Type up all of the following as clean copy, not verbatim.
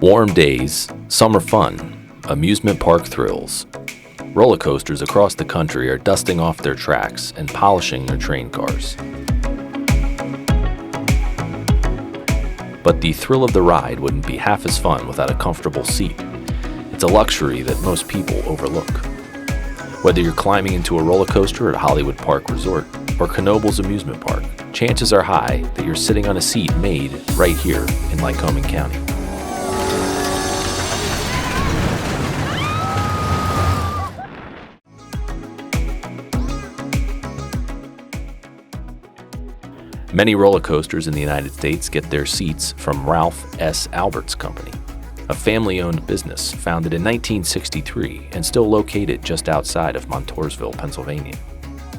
Warm days, summer fun, amusement park thrills. Roller coasters across the country are dusting off their tracks and polishing their train cars. But the thrill of the ride wouldn't be half as fun without a comfortable seat. It's a luxury that most people overlook. Whether you're climbing into a roller coaster at Hollywood Park Resort or Knoebels Amusement Park, chances are high that you're sitting on a seat made right here in Lycoming County. Many roller coasters in the United States get their seats from Ralph S. Albert's company, a family-owned business founded in 1963 and still located just outside of Montoursville, Pennsylvania.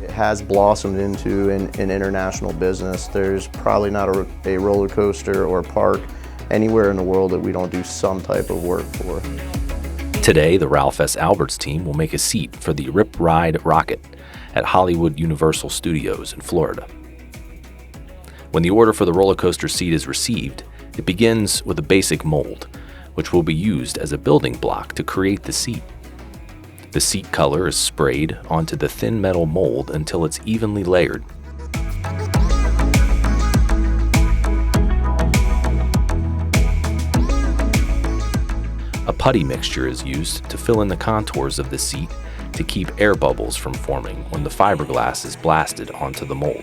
It has blossomed into an international business. There's probably not a roller coaster or park anywhere in the world that we don't do some type of work for. Today, the Ralph S. Albert's team will make a seat for the Rip Ride Rocket at Hollywood Universal Studios in Florida. When the order for the roller coaster seat is received, it begins with a basic mold, which will be used as a building block to create the seat. The seat color is sprayed onto the thin metal mold until it's evenly layered. A putty mixture is used to fill in the contours of the seat to keep air bubbles from forming when the fiberglass is blasted onto the mold.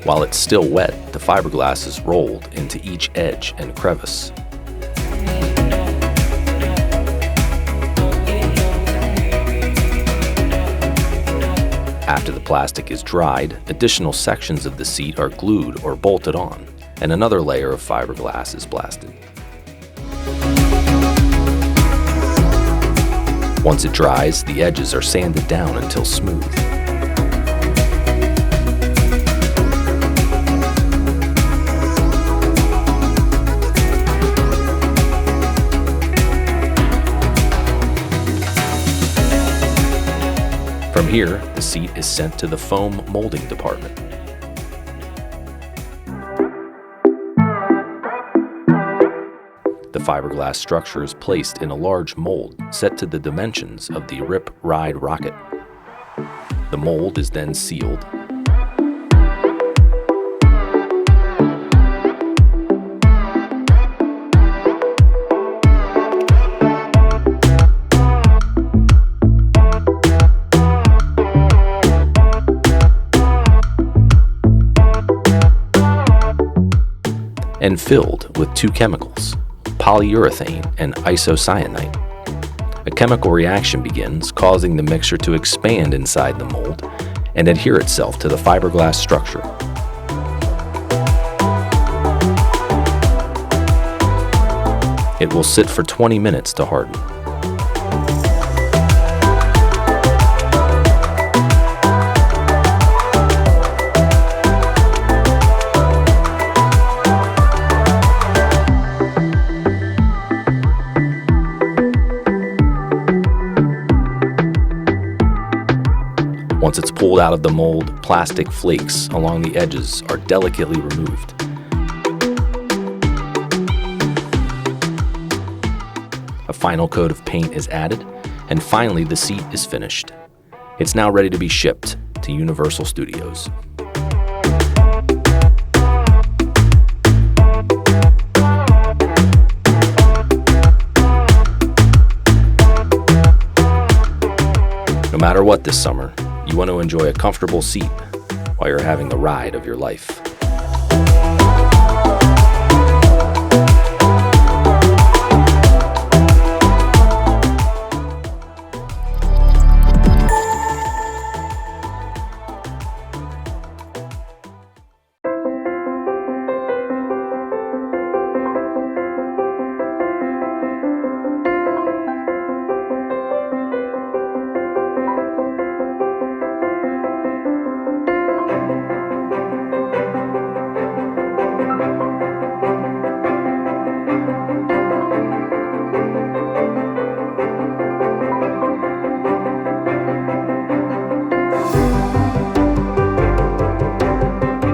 While it's still wet, the fiberglass is rolled into each edge and crevice. After the plastic is dried, additional sections of the seat are glued or bolted on, and another layer of fiberglass is blasted. Once it dries, the edges are sanded down until smooth. From here, the seat is sent to the foam molding department. The fiberglass structure is placed in a large mold set to the dimensions of the Rip Ride Rocket. The mold is then sealed. And filled with two chemicals, polyurethane and isocyanate. A chemical reaction begins, causing the mixture to expand inside the mold and adhere itself to the fiberglass structure. It will sit for 20 minutes to harden. Once it's pulled out of the mold, plastic flakes along the edges are delicately removed. A final coat of paint is added, and finally the seat is finished. It's now ready to be shipped to Universal Studios. No matter what this summer, you want to enjoy a comfortable seat while you're having the ride of your life.